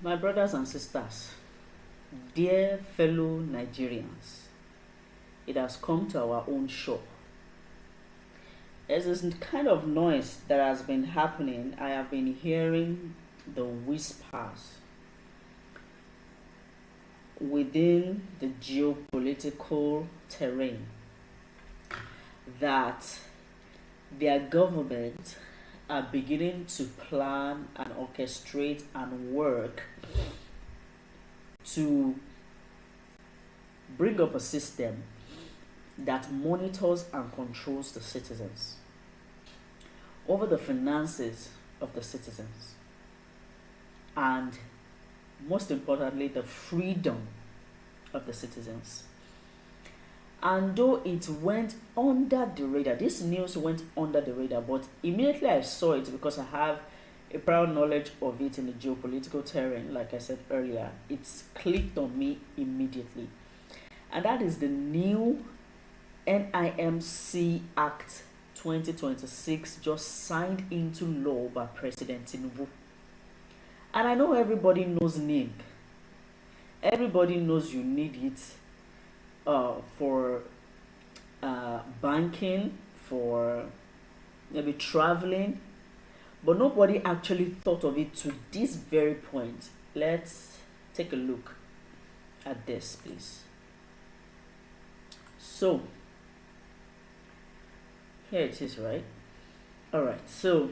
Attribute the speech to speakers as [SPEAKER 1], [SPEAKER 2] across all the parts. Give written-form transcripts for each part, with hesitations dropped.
[SPEAKER 1] My brothers and sisters, dear fellow Nigerians, it has come to our own shore. There's this kind of noise that has been happening. I have been hearing the whispers within the geopolitical terrain that their government are beginning to plan and orchestrate and work to bring up a system that monitors and controls the citizens over the finances of the citizens, and most importantly, the freedom of the citizens. And though it went under the radar, this news went under the radar, but immediately I saw it because I have a prior knowledge of it in the geopolitical terrain, like I said earlier. It's clicked on me immediately. And that is the new Nimc Act 2026 just signed into law by President Tinubu. And I know everybody knows Nimc. Everybody knows you need it for banking, for maybe traveling, but nobody actually thought of it to this very point. Let's take a look at this, please. So, here it is, right? All right, so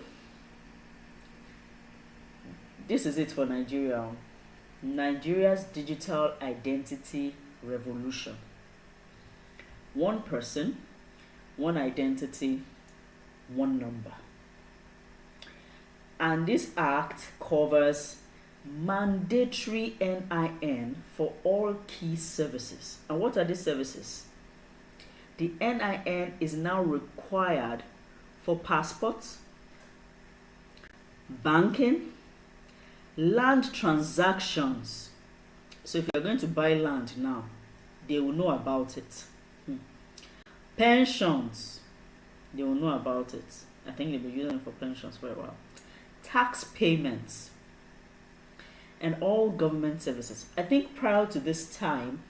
[SPEAKER 1] this is it for Nigeria. Nigeria's digital identity revolution. One person, one identity, one number. And this act covers mandatory NIN for all key services. And what are these services? The NIN is now required for passports, banking, land transactions. So if you're going to buy land now, they will know about it. Pensions, they will know about it. I think they'll be using it for pensions for a while. Tax payments, and all government services. I think prior to this time,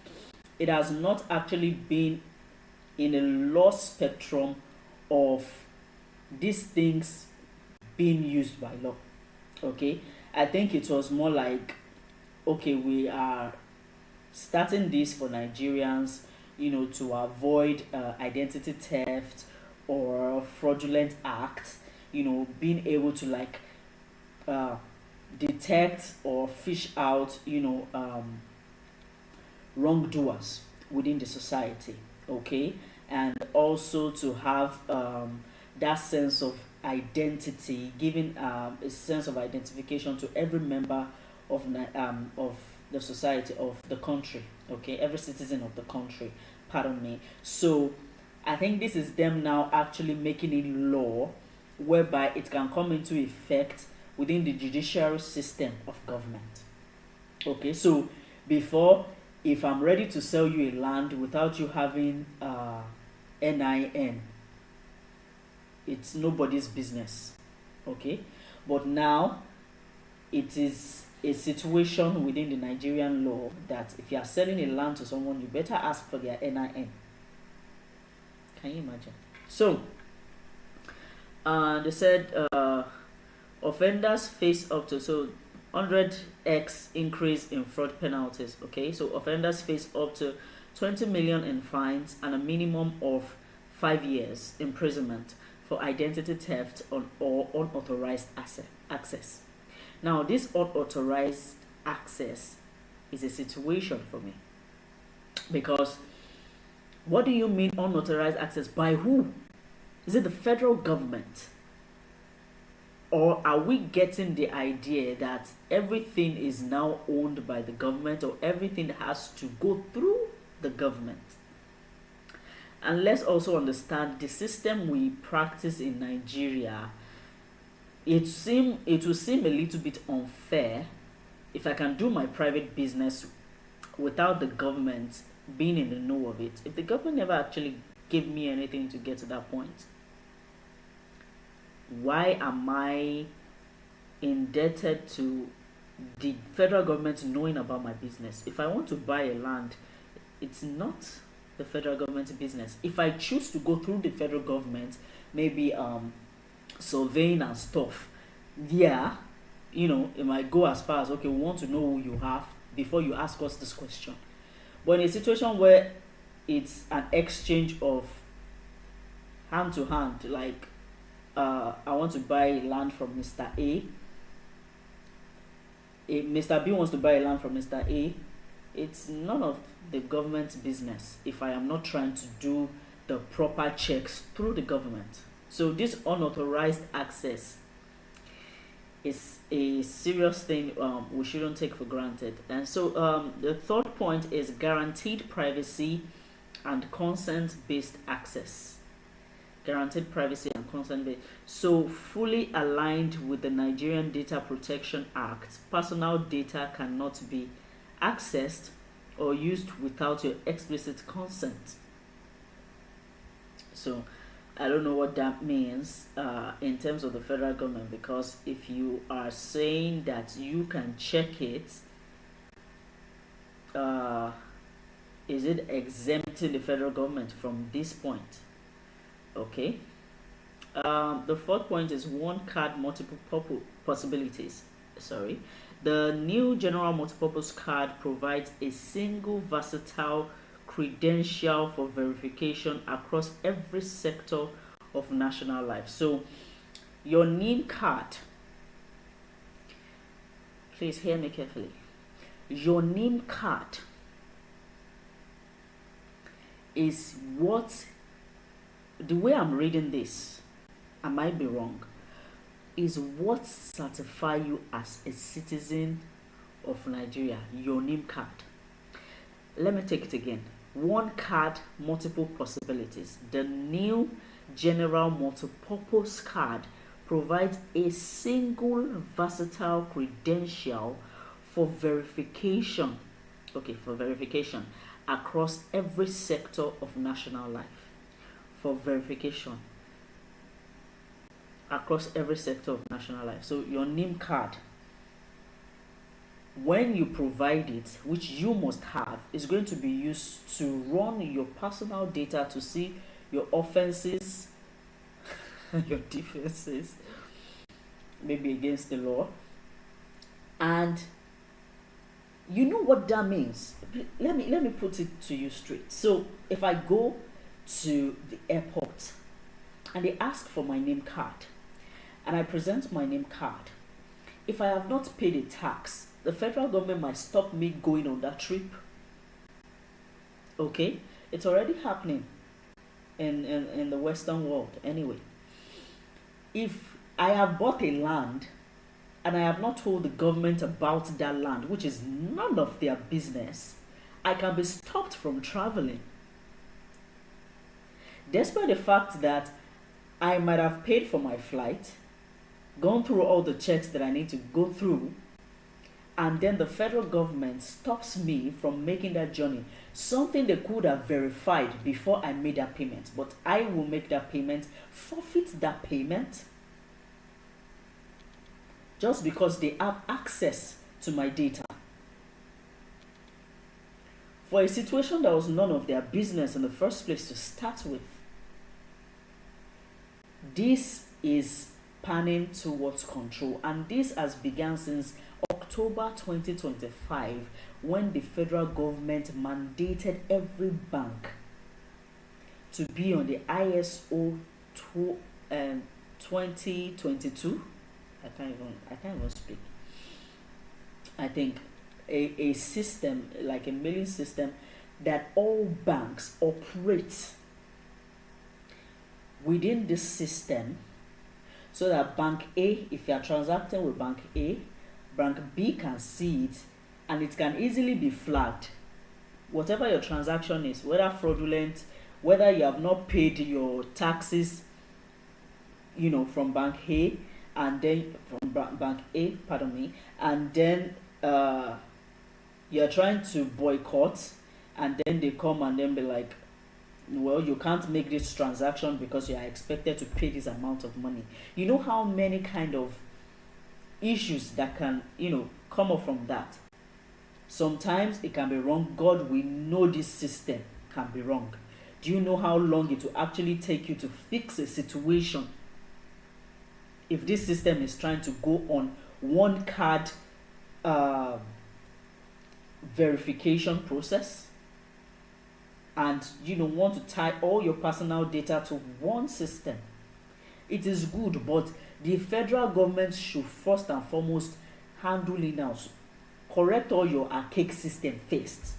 [SPEAKER 1] it has not actually been in a law spectrum of these things being used by law. Okay, I think it was more like, okay, we are starting this for Nigerians, to avoid identity theft or fraudulent acts, being able to detect or fish out, wrongdoers within the society, okay, and also to have that sense of identity, giving a sense of identification to every member of the society, of the country, okay, every citizen of the country, pardon me. So I think this is them now actually making it law whereby it can come into effect within the judiciary system of government. Okay, so before, if I'm ready to sell you a land without you having NIN, it's nobody's business. Okay, but now it is a situation within the Nigerian law that if you are selling a land to someone, you better ask for their NIN. Can you imagine? So they said offenders face up to 100x increase in fraud penalties. Okay, so offenders face up to 20 million in fines and a minimum of 5 years imprisonment for identity theft or unauthorized access. Now, this unauthorized access is a situation for me, because what do you mean unauthorized access? By who? Is it the federal government? Or are we getting the idea that everything is now owned by the government, or everything has to go through the government? And let's also understand the system we practice in Nigeria. It will seem a little bit unfair if I can do my private business without the government being in the know of it. If the government never actually gave me anything to get to that point, why am I indebted to the federal government knowing about my business. If I want to buy a land, it's not the federal government's business. If I choose to go through the federal government, maybe surveying and stuff, yeah, it might go as far as, okay, we want to know who you have before you ask us this question. But in a situation where it's an exchange of hand to hand, like I want to buy land from Mr. A, if Mr. B wants to buy land from Mr. A, it's none of the government's business if I am not trying to do the proper checks through the government. So this unauthorized access is a serious thing we shouldn't take for granted. And so the third point is guaranteed privacy and consent-based access. Guaranteed privacy and consent-based. So fully aligned with the Nigerian Data Protection Act, personal data cannot be accessed or used without your explicit consent. So I don't know what that means in terms of the federal government, because if you are saying that you can check it, is it exempting the federal government from this point? Okay. The fourth point is one card, multiple possibilities. Sorry. The new general multipurpose card provides a single versatile credential for verification across every sector of national life. So your Nimc card, please hear me carefully. Your Nimc card is what, the way I'm reading this, I might be wrong, is what certify you as a citizen of Nigeria. Your Nimc card. Let me take it again. One card, multiple possibilities. The new general multipurpose card provides a single versatile credential for verification. Okay, for verification across every sector of national life. For verification across every sector of national life. So your Nimc card, when you provide it, which you must have, is going to be used to run your personal data to see your offenses, your defenses, maybe against the law. And you know what that means. Let me put it to you straight. So if I go to the airport and they ask for my Nimc card, and I present my Nimc card, if I have not paid a tax, the federal government might stop me going on that trip. Okay, it's already happening in the Western world anyway. If I have bought a land and I have not told the government about that land, which is none of their business, I can be stopped from traveling. Despite the fact that I might have paid for my flight, gone through all the checks that I need to go through, and then the federal government stops me from making that journey, something they could have verified before I made that payment, but I will make that payment, forfeit that payment, just because they have access to my data. For a situation that was none of their business in the first place to start with. This is panning towards control, and this has begun since October 2025, when the federal government mandated every bank to be on the ISO 2022. I can't even speak. I think a system, like a mailing system, that all banks operate within this system, so that Bank A, if you are transacting with Bank A, Bank B can see it, and it can easily be flagged. Whatever your transaction is, whether fraudulent, whether you have not paid your taxes, from Bank A, and then from Bank A, pardon me, and then you're trying to boycott, and then they come and then be like, well, you can't make this transaction because you are expected to pay this amount of money. You know how many kind of issues that can, come up from that. Sometimes it can be wrong. God, we know this system can be wrong. Do you know how long it will actually take you to fix a situation if this system is trying to go on one card verification process, and want to tie all your personal data to one system? It is good, but the federal government should first and foremost handle it now. Correct all your archaic system first.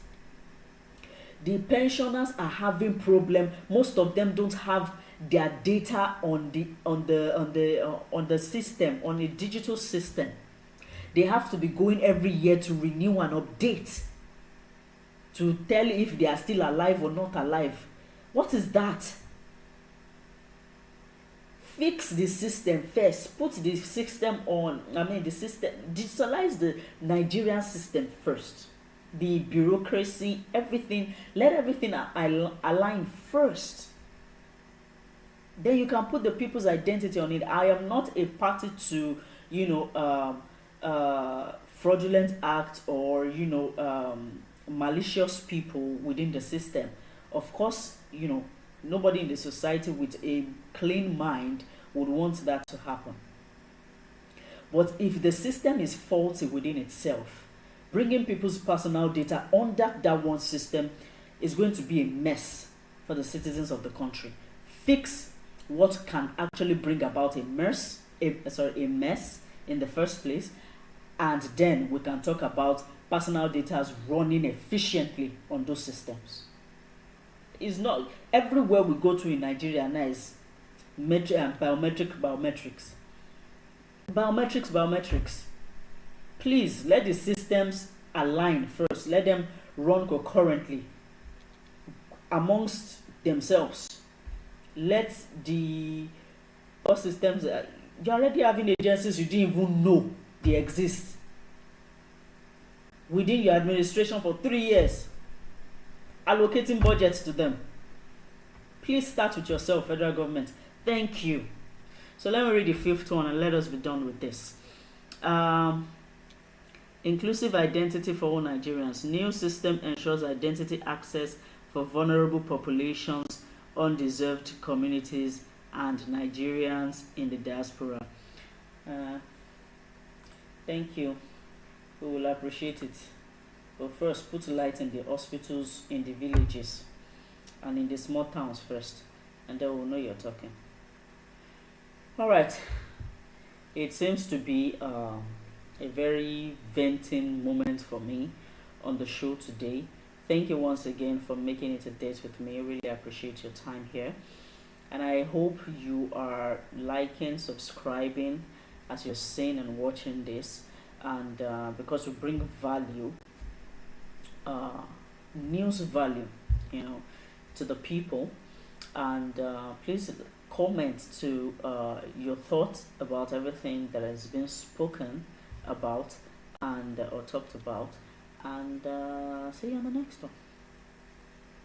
[SPEAKER 1] The pensioners are having problem. Most of them don't have their data on the system, on a digital system. They have to be going every year to renew and update to tell if they are still alive or not alive. What is that? Fix the system first. Put the system on. The system. Digitalize the Nigerian system first. The bureaucracy, everything. Let everything align first. Then you can put the people's identity on it. I am not a party to, fraudulent act or malicious people within the system. Of course, nobody in the society with a clean mind would want that to happen. But if the system is faulty within itself, bringing people's personal data under that one system is going to be a mess for the citizens of the country. Fix what can actually bring about a mess in the first place, and then we can talk about personal data running efficiently on those systems. It's not everywhere we go to in Nigeria now is biometrics. Please let the systems align first. Let them run concurrently amongst themselves. Let the systems. You're already having agencies you didn't even know they exist within your administration for 3 years, allocating budgets to them. Please start with yourself, federal government. Thank you. So let me read the 5th one and let us be done with this. Inclusive identity for all Nigerians. New system ensures identity access for vulnerable populations, undeserved communities, and Nigerians in the diaspora. Thank you. We will appreciate it. But first, put light in the hospitals, in the villages, and in the small towns first, and then we'll know you're talking. Alright. It seems to be a very venting moment for me on the show today. Thank you once again for making it a date with me. I really appreciate your time here. And I hope you are liking, subscribing as you're seeing and watching this. And because we bring value, news value, to the people. And please comment to your thoughts about everything that has been spoken about and or talked about. And see you on the next one.